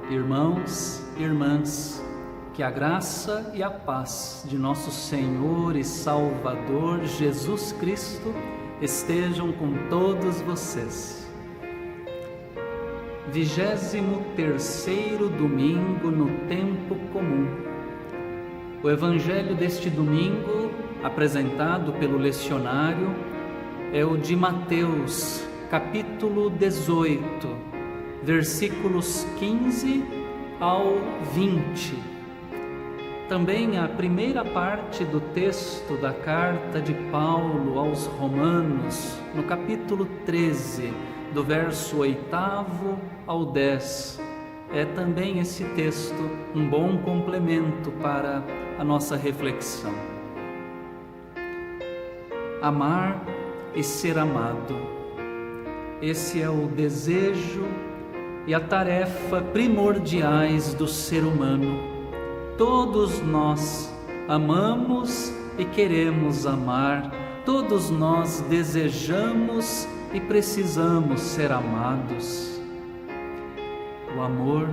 Irmãos e irmãs, que a graça e a paz de nosso Senhor e Salvador Jesus Cristo estejam com todos vocês. 23º domingo no tempo comum. O evangelho deste domingo, apresentado pelo lecionário, é o de Mateus, capítulo 18, versículos 15 ao 20. Também a primeira parte do texto da carta de Paulo aos Romanos, no capítulo 13, do verso 8º ao 10. É também esse texto um bom complemento para a nossa reflexão. Amar e ser amado. Esse é o desejo e a tarefa primordiais do ser humano. Todos nós amamos e queremos amar, todos nós desejamos e precisamos ser amados. O amor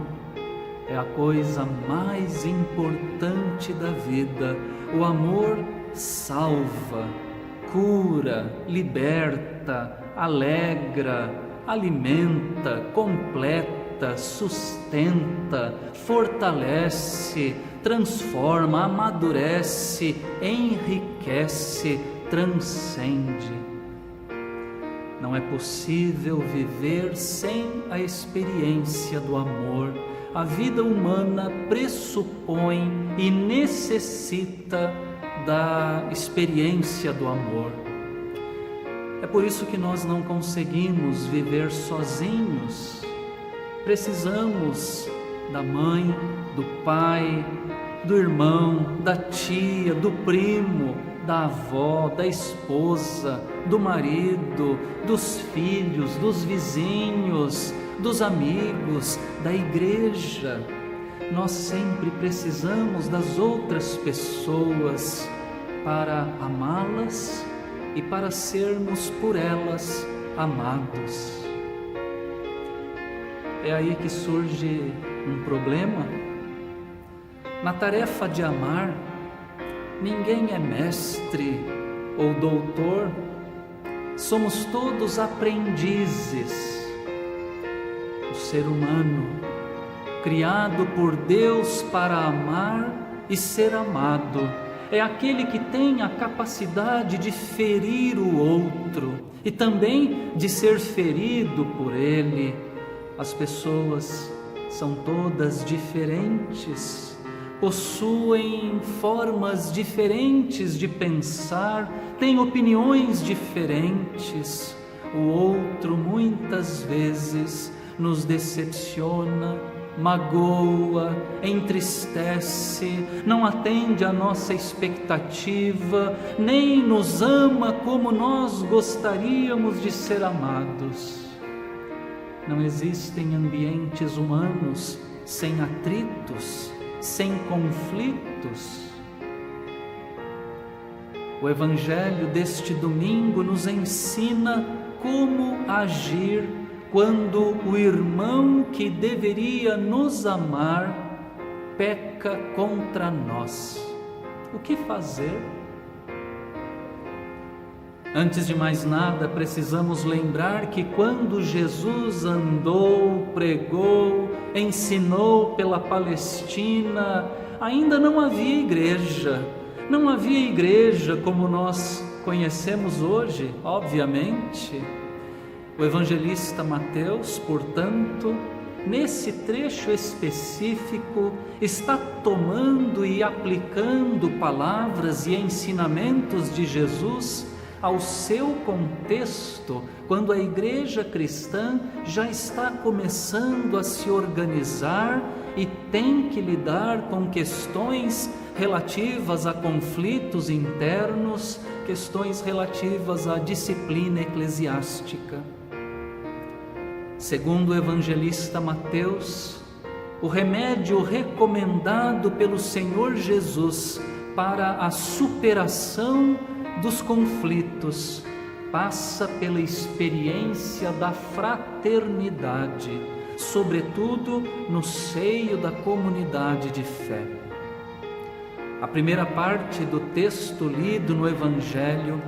é a coisa mais importante da vida. O amor salva, cura, liberta, alegra, alimenta, completa, sustenta, fortalece, transforma, amadurece, enriquece, transcende. Não é possível viver sem a experiência do amor. A vida humana pressupõe e necessita da experiência do amor. É por isso que nós não conseguimos viver sozinhos. Precisamos da mãe, do pai, do irmão, da tia, do primo, da avó, da esposa, do marido, dos filhos, dos vizinhos, dos amigos, da igreja. Nós sempre precisamos das outras pessoas para amá-las e para sermos por elas amados. É aí que surge um problema. Na tarefa de amar, ninguém é mestre ou doutor, somos todos aprendizes. O ser humano, criado por Deus para amar e ser amado, é aquele que tem a capacidade de ferir o outro e também de ser ferido por ele. As pessoas são todas diferentes, possuem formas diferentes de pensar, têm opiniões diferentes. O outro muitas vezes nos decepciona, magoa, entristece, não atende à nossa expectativa, nem nos ama como nós gostaríamos de ser amados. Não existem ambientes humanos sem atritos, sem conflitos. O evangelho deste domingo nos ensina como agir quando o irmão que deveria nos amar peca contra nós. O que fazer? Antes de mais nada, precisamos lembrar que quando Jesus andou, pregou, ensinou pela Palestina, ainda não havia igreja. Não havia igreja como nós conhecemos hoje, obviamente. O evangelista Mateus, portanto, nesse trecho específico, está tomando e aplicando palavras e ensinamentos de Jesus ao seu contexto, quando a igreja cristã já está começando a se organizar e tem que lidar com questões relativas a conflitos internos, questões relativas à disciplina eclesiástica. Segundo o evangelista Mateus, o remédio recomendado pelo Senhor Jesus para a superação dos conflitos passa pela experiência da fraternidade, sobretudo no seio da comunidade de fé. A primeira parte do texto lido no Evangelho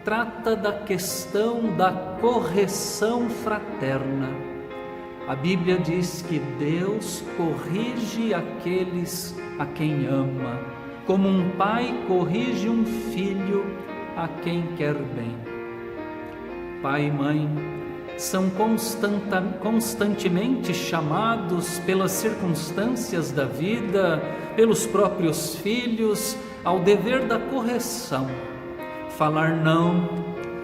trata da questão da correção fraterna. A Bíblia diz que Deus corrige aqueles a quem ama, como um pai corrige um filho a quem quer bem. Pai e mãe são constantemente chamados pelas circunstâncias da vida, pelos próprios filhos, ao dever da correção. Falar não,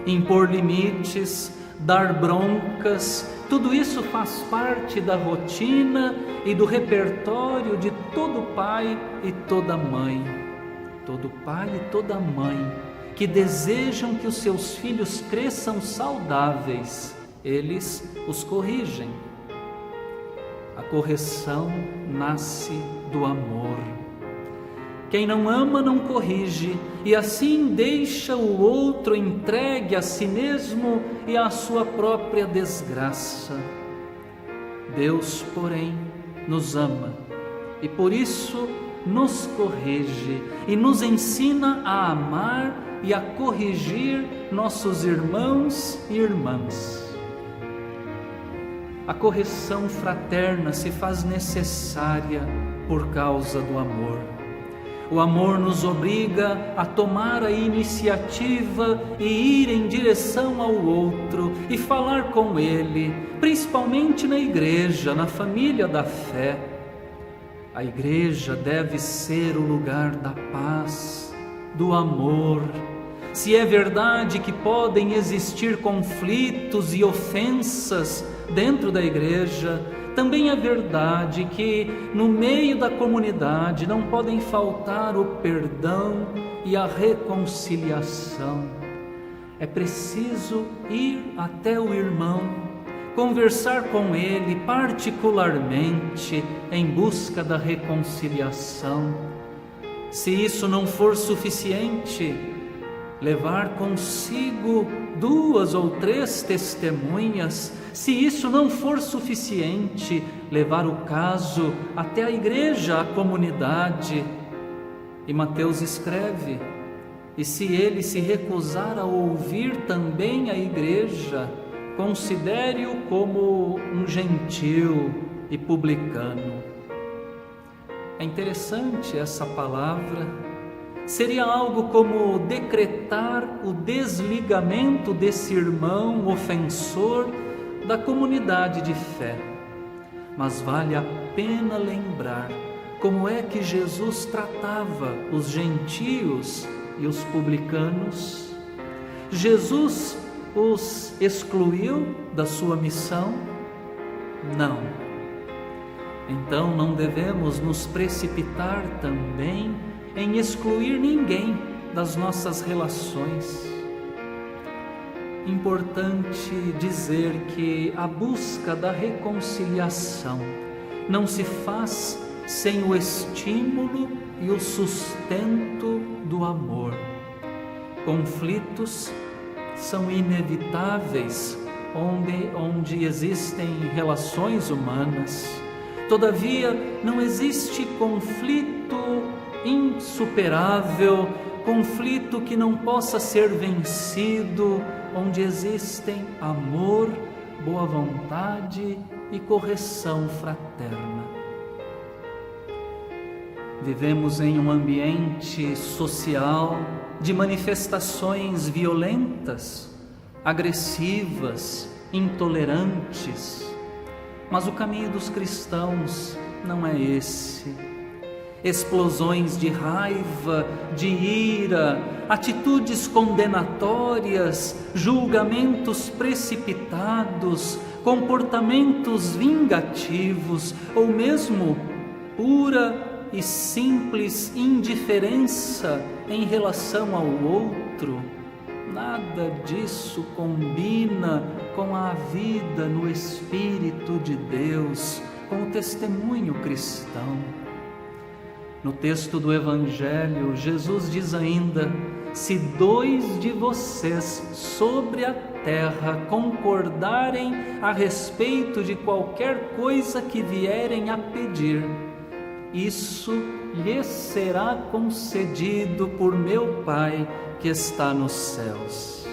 impor limites, dar broncas, tudo isso faz parte da rotina e do repertório de todo pai e toda mãe. Todo pai e toda mãe que desejam que os seus filhos cresçam saudáveis, eles os corrigem. A correção nasce do amor. Quem não ama não corrige, e assim deixa o outro entregue a si mesmo e à sua própria desgraça. Deus, porém, nos ama e por isso nos corrige e nos ensina a amar e a corrigir nossos irmãos e irmãs. A correção fraterna se faz necessária por causa do amor. O amor nos obriga a tomar a iniciativa e ir em direção ao outro e falar com ele, principalmente na igreja, na família da fé. A igreja deve ser o lugar da paz, do amor. Se é verdade que podem existir conflitos e ofensas dentro da igreja, também é verdade que no meio da comunidade não podem faltar o perdão e a reconciliação. É preciso ir até o irmão, conversar com ele particularmente em busca da reconciliação. Se isso não for suficiente, levar consigo 2 ou 3 testemunhas. Se isso não for suficiente, levar o caso até a igreja, a comunidade. E Mateus escreve: e se ele se recusar a ouvir também a igreja, considere-o como um gentil e publicano. É interessante essa palavra. Seria algo como decretar o desligamento desse irmão ofensor da comunidade de fé. Mas vale a pena lembrar como é que Jesus tratava os gentios e os publicanos. Jesus os excluiu da sua missão? Não. Então não devemos nos precipitar também em excluir ninguém das nossas relações. Importante dizer que a busca da reconciliação não se faz sem o estímulo e o sustento do amor. Conflitos são inevitáveis onde existem relações humanas. Todavia, não existe conflito insuperável, conflito que não possa ser vencido, onde existem amor, boa vontade e correção fraterna. Vivemos em um ambiente social de manifestações violentas, agressivas, intolerantes, mas o caminho dos cristãos não é esse. Explosões de raiva, de ira, atitudes condenatórias, julgamentos precipitados, comportamentos vingativos ou mesmo pura e simples indiferença em relação ao outro, nada disso combina com a vida no Espírito de Deus, com o testemunho cristão. No texto do Evangelho, Jesus diz ainda: se 2 de vocês sobre a terra concordarem a respeito de qualquer coisa que vierem a pedir, isso lhes será concedido por meu Pai que está nos céus.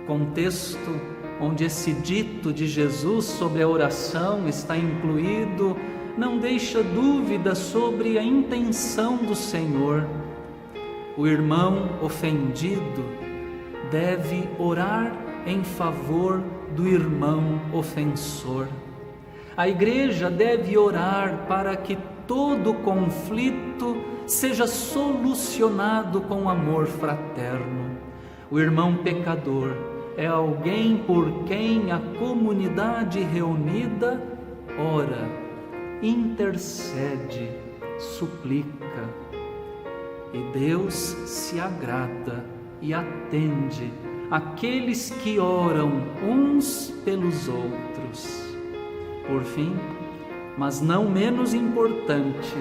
Contexto onde esse dito de Jesus sobre a oração está incluído não deixa dúvida sobre a intenção do Senhor. O irmão ofendido deve orar em favor do irmão ofensor. A igreja deve orar para que todo conflito seja solucionado com amor fraterno. O irmão pecador é alguém por quem a comunidade reunida ora, intercede, suplica. E Deus se agrada e atende aqueles que oram uns pelos outros. Por fim, mas não menos importante,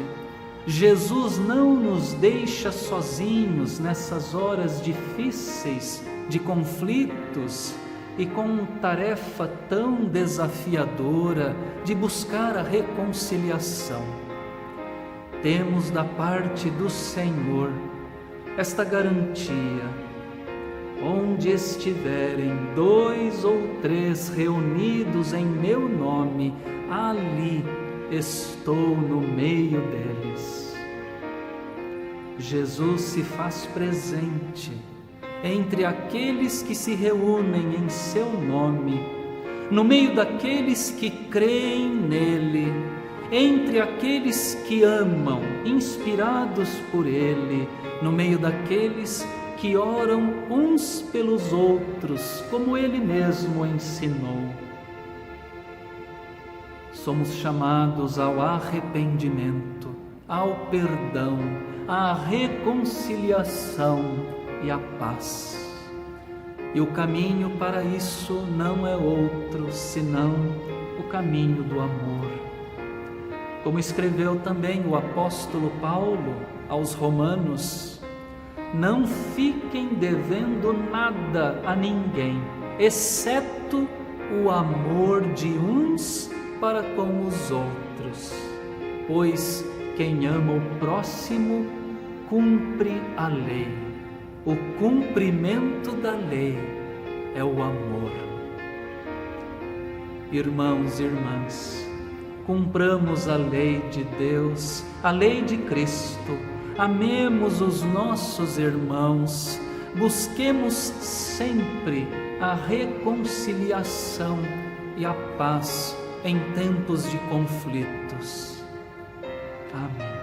Jesus não nos deixa sozinhos nessas horas difíceis de conflitos e com tarefa tão desafiadora de buscar a reconciliação. Temos da parte do Senhor esta garantia: onde estiverem 2 ou 3 reunidos em meu nome, ali estou no meio deles. Jesus se faz presente entre aqueles que se reúnem em seu nome, no meio daqueles que creem nele, entre aqueles que amam, inspirados por ele, no meio daqueles que oram uns pelos outros, como ele mesmo ensinou. Somos chamados ao arrependimento, ao perdão, à reconciliação e à paz. E o caminho para isso não é outro senão o caminho do amor. Como escreveu também o apóstolo Paulo aos Romanos: não fiquem devendo nada a ninguém, exceto o amor de uns para com os outros, pois quem ama o próximo cumpre a lei. O cumprimento da lei é o amor. Irmãos e irmãs, cumpramos a lei de Deus, a lei de Cristo, amemos os nossos irmãos, busquemos sempre a reconciliação e a paz em tempos de conflitos. Amém.